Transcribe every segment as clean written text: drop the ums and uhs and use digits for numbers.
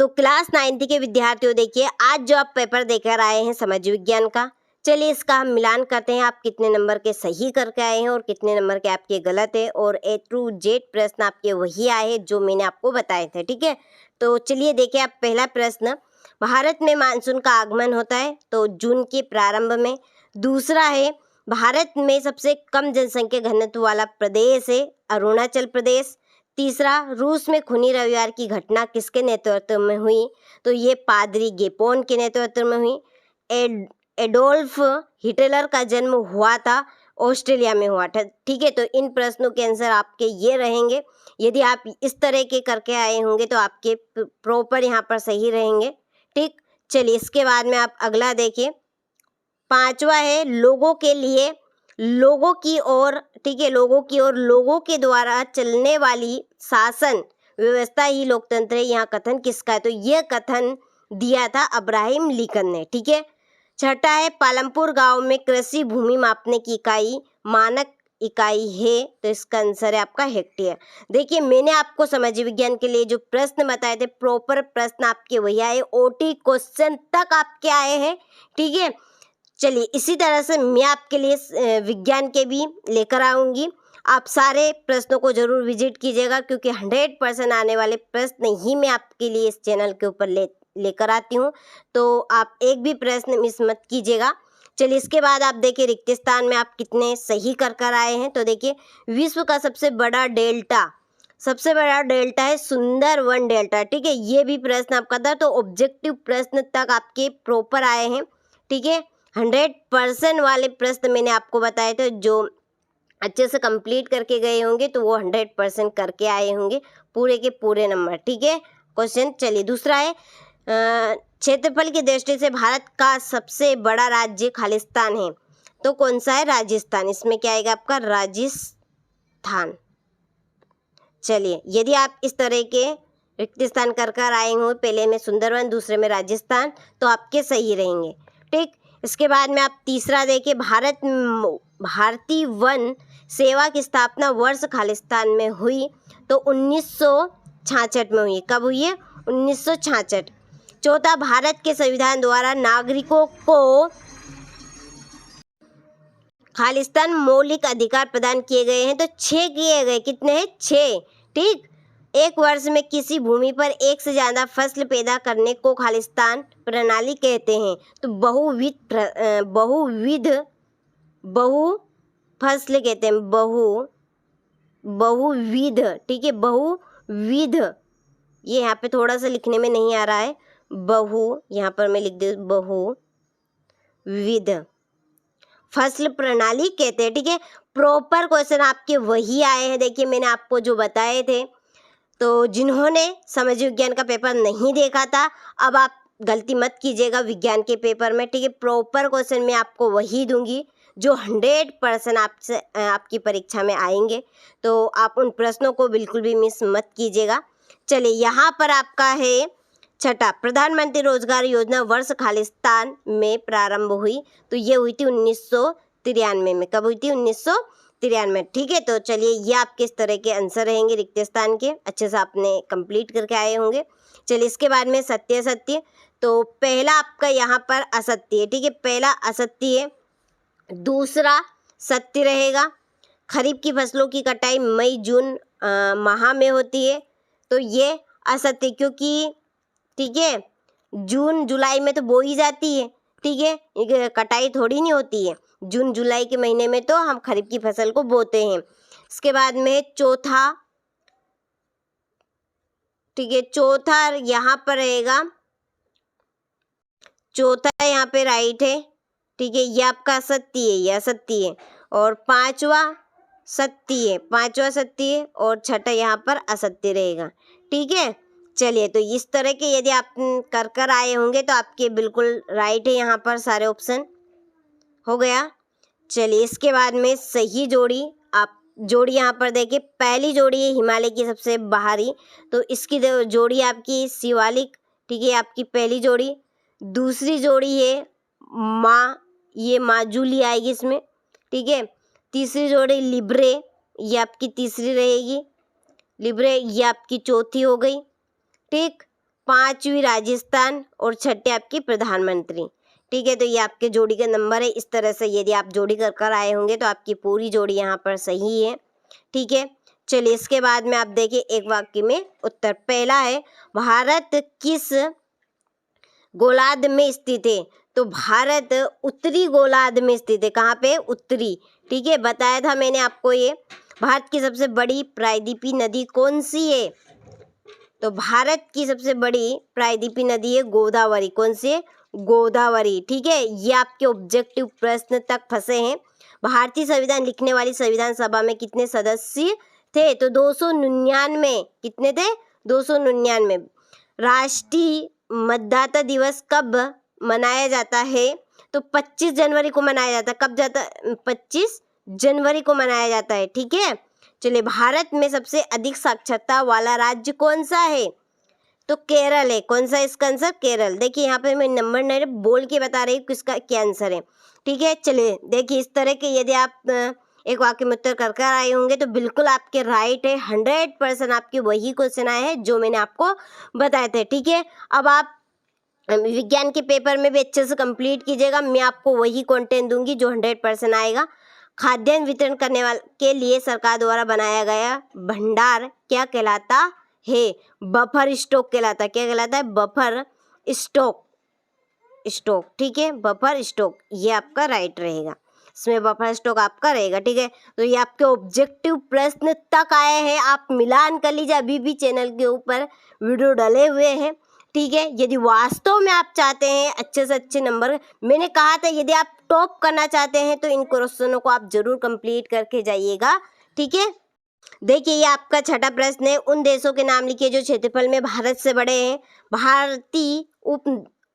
तो class 9th के विद्यार्थियों, देखिए आज जो आप पेपर देकर आए हैं समाज विज्ञान का, चलिए इसका हम मिलान करते हैं। आप कितने नंबर के सही करके आए हैं और कितने नंबर के आपके गलत है, और A to Z प्रश्न आपके वही आए हैं जो मैंने आपको बताए थे। ठीक है, तो चलिए देखिए आप पहला प्रश्न, भारत में मानसून का आगमन होता है तो जून के प्रारंभ में। दूसरा है, भारत में सबसे कम जनसंख्या घनत्व वाला प्रदेश है अरुणाचल प्रदेश। तीसरा, रूस में खूनी रविवार की घटना किसके नेतृत्व में हुई? तो ये पादरी गेपोन के नेतृत्व में हुई। एडोल्फ हिटलर का जन्म हुआ था ऑस्ट्रेलिया में हुआ था। ठीक है, तो इन प्रश्नों के आंसर आपके ये रहेंगे। यदि आप इस तरह के करके आए होंगे तो आपके प्रॉपर यहाँ पर सही रहेंगे। ठीक, चलिए इसके बाद में आप अगला देखिए। पांचवा है, लोगों के लिए, लोगों की ओर, ठीक है, लोगों की ओर, लोगों के द्वारा चलने वाली शासन व्यवस्था ही लोकतंत्र है। यहाँ कथन किसका है? तो यह कथन दिया था अब्राहम लिंकन ने। ठीक है, छठा है, पालमपुर गांव में कृषि भूमि मापने की इकाई मानक इकाई है, तो इसका आंसर है आपका हेक्टेयर। देखिए मैंने आपको समाज विज्ञान के लिए जो प्रश्न बताए थे, प्रॉपर प्रश्न आपके वही आए, ओटी क्वेश्चन तक आपके आए हैं। ठीक है, चलिए इसी तरह से मैं आपके लिए विज्ञान के भी लेकर आऊँगी। आप सारे प्रश्नों को जरूर विजिट कीजिएगा, क्योंकि 100% आने वाले प्रश्न ही मैं आपके लिए इस चैनल के ऊपर लेकर आती हूँ, तो आप एक भी प्रश्न मिस मत कीजिएगा। चलिए इसके बाद आप देखिए रिक्त स्थान में आप कितने सही कर आए हैं। तो देखिए विश्व का सबसे बड़ा डेल्टा है सुंदरवन डेल्टा। ठीक है, ये भी प्रश्न आपका था, तो ऑब्जेक्टिव प्रश्न तक आपके प्रॉपर आए हैं। ठीक है, 100% वाले प्रश्न मैंने आपको बताए थे, जो अच्छे से कंप्लीट करके गए होंगे तो वो 100% करके आए होंगे, पूरे के पूरे नंबर। ठीक है, क्वेश्चन चलिए दूसरा है, क्षेत्रफल की दृष्टि से भारत का सबसे बड़ा राज्य खालिस्तान है, तो कौन सा है? राजस्थान। इसमें क्या आएगा आपका? राजस्थान। चलिए यदि आप इस तरह के रिक्त स्थान कर आए हों, पहले में सुंदरवन, दूसरे में राजस्थान, तो आपके सही रहेंगे। ठीक, इसके बाद में आप तीसरा देखिए, भारतीय वन सेवा की स्थापना वर्ष खालिस्तान में हुई, तो 1966 में हुई। कब हुई है? 1966। चौथा, भारत के संविधान द्वारा नागरिकों को खालिस्तान मौलिक अधिकार प्रदान किए गए हैं, तो 6 किए गए। कितने हैं? 6। ठीक, एक वर्ष में किसी भूमि पर एक से ज़्यादा फसल पैदा करने को खालिस्तान प्रणाली कहते हैं, तो बहु फसल कहते हैं, बहुविध। ठीक है, बहुविध, ये यहाँ पे थोड़ा सा लिखने में नहीं आ रहा है, यहाँ पर मैं लिख दूँ बहुविध फसल प्रणाली कहते हैं। ठीक है, प्रॉपर क्वेश्चन आपके वही आए हैं। देखिए मैंने आपको जो बताए थे, तो जिन्होंने समाज विज्ञान का पेपर नहीं देखा था, अब आप गलती मत कीजिएगा विज्ञान के पेपर में। ठीक है, प्रॉपर क्वेश्चन मैं आपको वही दूंगी जो 100% आपसे आपकी परीक्षा में आएंगे, तो आप उन प्रश्नों को बिल्कुल भी मिस मत कीजिएगा। चलिए यहाँ पर आपका है छठा, प्रधानमंत्री रोजगार योजना वर्ष खालिस्तान में प्रारंभ हुई, तो ये हुई थी 1993 में। कब हुई थी? 1993। ठीक है, तो चलिए ये आपके इस तरह के आंसर रहेंगे रिक्त स्थान के, अच्छे से आपने कंप्लीट करके आए होंगे। चलिए इसके बाद में सत्य, तो पहला आपका यहाँ पर असत्य है। ठीक है, पहला असत्य है। दूसरा सत्य रहेगा, खरीफ की फसलों की कटाई मई जून माह में होती है, तो ये असत्य, क्योंकि ठीक है जून जुलाई में तो बोई जाती है। ठीक है, कटाई थोड़ी नहीं होती है, जून जुलाई के महीने में तो हम खरीफ की फसल को बोते हैं। इसके बाद में चौथा, ठीक है, चौथा यहाँ पर रहेगा, चौथा यहाँ पे राइट है। ठीक है, ये आपका असत्य है, ये असत्य है। और पांचवा सत्य है, और छठा यहाँ पर असत्य रहेगा। ठीक है, चलिए तो इस तरह के यदि आप कर आए होंगे तो आपके बिल्कुल राइट है, यहाँ पर सारे ऑप्शन हो गया। चलिए इसके बाद में सही जोड़ी, आप जोड़ी यहाँ पर देखिए, पहली जोड़ी है हिमालय की सबसे बाहरी, तो इसकी जोड़ी आपकी शिवालिक। ठीक है, आपकी पहली जोड़ी। दूसरी जोड़ी है ये माजुली आएगी इसमें। ठीक है, तीसरी जोड़ी लिब्रे, ये आपकी तीसरी रहेगी, लिब्रे ये आपकी चौथी हो गई। ठीक, 5वीं राजस्थान और 6ठे आपकी प्रधानमंत्री। ठीक है, तो ये आपके जोड़ी का नंबर है। इस तरह से यदि आप जोड़ी कर कर आए होंगे तो आपकी पूरी जोड़ी यहाँ पर सही है। ठीक है, चलिए इसके बाद में आप देखिए एक वाक्य में उत्तर। पहला है, भारत किस गोलार्ध में स्थित है? तो भारत उत्तरी गोलार्ध में स्थित है। कहाँ पे? उत्तरी। ठीक है, बताया था मैंने आपको ये। भारत की सबसे बड़ी प्रायद्वीपीय नदी कौन सी है? तो भारत की सबसे बड़ी प्रायद्वीपीय नदी है गोदावरी। कौन सी है? गोदावरी। ठीक है, ये आपके ऑब्जेक्टिव प्रश्न तक फंसे हैं। भारतीय संविधान लिखने वाली संविधान सभा में कितने सदस्य थे? तो 299। कितने थे? 299। राष्ट्रीय मतदाता दिवस कब मनाया जाता है? तो 25 जनवरी को मनाया जाता है। कब जाता? 25 जनवरी को मनाया जाता है। ठीक है, चलिए भारत में सबसे अधिक साक्षरता वाला राज्य कौन सा है? तो केरल है। कौन सा इसका आंसर? केरल। देखिए यहाँ पे मैं नंबर नहीं बोल के बता रही हूँ किसका क्या आंसर है। ठीक है, चलिए देखिए इस तरह के यदि आप एक वाक्य में उत्तर कर आए होंगे तो बिल्कुल आपके राइट है। 100% आपके वही क्वेश्चन आए हैं जो मैंने आपको बताए थे। ठीक है, अब आप विज्ञान के पेपर में भी अच्छे से कंप्लीट कीजिएगा। मैं आपको वही कंटेंट दूंगी जो 100% आएगा। खाद्यान्न वितरण करने वाले के लिए सरकार द्वारा बनाया गया भंडार क्या कहलाता है? बफर स्टॉक कहलाता है। क्या कहलाता है? Buffer stock. स्टॉक। ठीक है, बफर स्टॉक ये आपका राइट रहेगा। इसमें बफर स्टॉक आपका रहेगा। ठीक है, तो ये आपके ऑब्जेक्टिव प्रश्न तक आए हैं। आप मिलान कर लीजिए, अभी भी चैनल के ऊपर वीडियो डले हुए हैं। ठीक है, यदि वास्तव में आप चाहते हैं अच्छे से अच्छे नंबर, मैंने कहा था यदि आप टॉप करना चाहते हैं तो इन क्वेश्चनों को आप जरूर कंप्लीट करके जाइएगा। ठीक है, देखिए ये आपका छठा प्रश्न है। उन देशों के नाम लिखिए जो क्षेत्रफल में भारत से बड़े हैं। भारतीय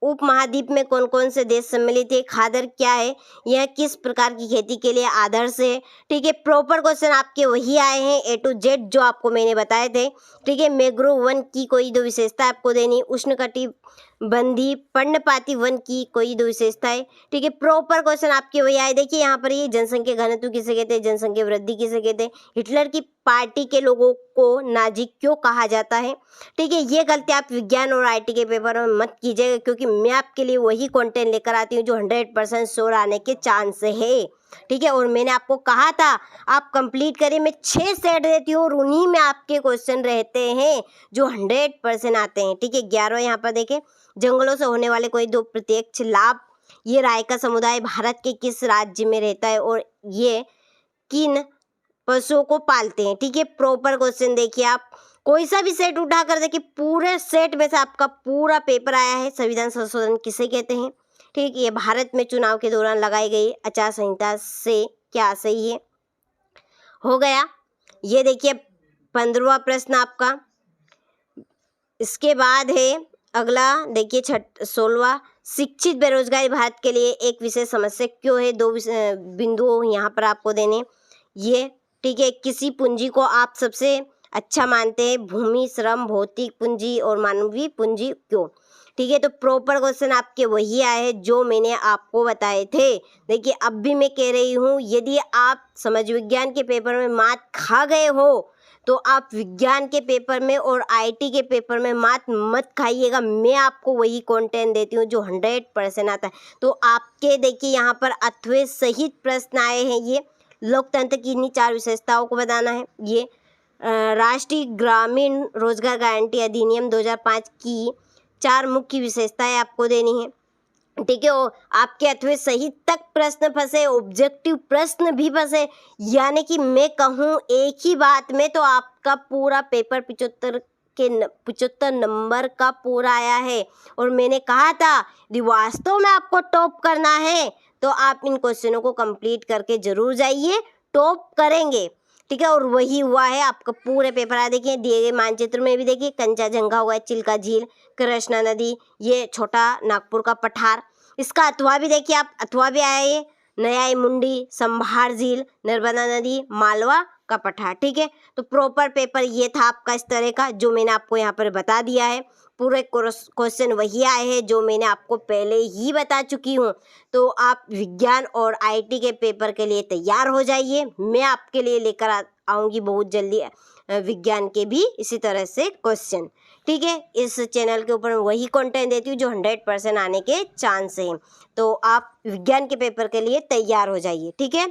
उपमहाद्वीप में कौन कौन से देश सम्मिलित है? खादर क्या है? यह किस प्रकार की खेती के लिए आदर्श है? ठीक है, प्रॉपर क्वेश्चन आपके वही आए हैं A to Z जो आपको मैंने बताए थे। ठीक है, मैंग्रोव वन की कोई दो विशेषता आपको देनी। उष्णकटिबंधीय पर्णपाती वन की कोई दो विशेषताएं। ठीक है, प्रॉपर क्वेश्चन आपके वही आए। देखिए यहाँ पर ये जनसंख्या घनत्व किसे कहते हैं? जनसंख्या वृद्धि किसे कहते हैं? हिटलर की पार्टी के लोगों को नाजी क्यों कहा जाता है? ठीक है, ये गलती आप विज्ञान और IT के पेपर में मत कीजिएगा क्योंकि मैं आपके लिए वही कंटेंट लेकर आती हूँ जो 100% श्योर आने के चांस है। ठीक है, और मैंने आपको कहा था आप कंप्लीट करिए। मैं 6 सेट देती हूँ और उन्हीं में आपके क्वेश्चन रहते हैं जो 100% आते हैं। ठीक है, 11 यहाँ पर देखें, जंगलों से होने वाले कोई दो प्रत्यक्ष लाभ। ये राय का समुदाय भारत के किस राज्य में रहता है और ये किन पशुओं को पालते हैं? ठीक है, प्रॉपर क्वेश्चन देखिए आप कोई सा भी सेट उठा कर देखिए, पूरे सेट में से आपका पूरा पेपर आया है। संविधान संशोधन किसे कहते हैं? ठीक, ये भारत में चुनाव के दौरान लगाई गई आचार संहिता से क्या सही है? हो गया। ये देखिए 15वां प्रश्न आपका। इसके बाद है अगला, देखिए 16वां, शिक्षित बेरोजगारी भारत के लिए एक विशेष समस्या क्यों है? 2 बिंदु यहाँ पर आपको देने ये। ठीक है, किसी पूंजी को आप सबसे अच्छा मानते हैं? भूमि, श्रम, भौतिक पूंजी और मानवीय पूंजी क्यों? ठीक है, तो प्रॉपर क्वेश्चन आपके वही आए हैं जो मैंने आपको बताए थे। देखिए अब भी मैं कह रही हूँ यदि आप समाज विज्ञान के पेपर में मात खा गए हो तो आप विज्ञान के पेपर में और IT के पेपर में मात मत खाइएगा। मैं आपको वही कंटेंट देती हूँ जो 100% आता है। तो आपके देखिए यहाँ पर अथवे सहित प्रश्न आए हैं। ये लोकतंत्र की इन्हीं 4 विशेषताओं को बताना है। ये राष्ट्रीय ग्रामीण रोजगार गारंटी अधिनियम 2005 की 4 मुख्य विशेषताएं आपको देनी है। ठीक है, आपके अथवे सही तक प्रश्न फंसे, ऑब्जेक्टिव प्रश्न भी फंसे, यानी कि मैं कहूँ एक ही बात में तो आपका पूरा पेपर 75 नंबर का पूरा आया है। और मैंने कहा था यदि वास्तव में आपको टॉप करना है तो आप इन क्वेश्चनों को कंप्लीट करके जरूर जाइए, टॉप करेंगे। ठीक है, और वही हुआ है आपका पूरे पेपर आ। देखिए दिए गए मानचित्र में भी देखिए कंचनजंगा हुआ है, चिल्का झील, कृष्णा नदी, ये छोटा नागपुर का पठार। इसका अथवा भी देखिए आप, अथवा भी आया है, नयाई मुंडी, संभार झील, नर्मदा नदी, मालवा का पठार। ठीक है, तो प्रॉपर पेपर ये था आपका इस तरह का जो मैंने आपको यहाँ पर बता दिया है। पूरे क्वेश्चन वही आए हैं जो मैंने आपको पहले ही बता चुकी हूँ। तो आप विज्ञान और IT के पेपर के लिए तैयार हो जाइए। मैं आपके लिए लेकर आऊँगी बहुत जल्दी विज्ञान के भी इसी तरह से क्वेश्चन। ठीक है। इस चैनल के ऊपर वही कंटेंट देती हूँ जो 100% आने के चांस हैं। तो आप विज्ञान के पेपर के लिए तैयार हो जाइए, ठीक है।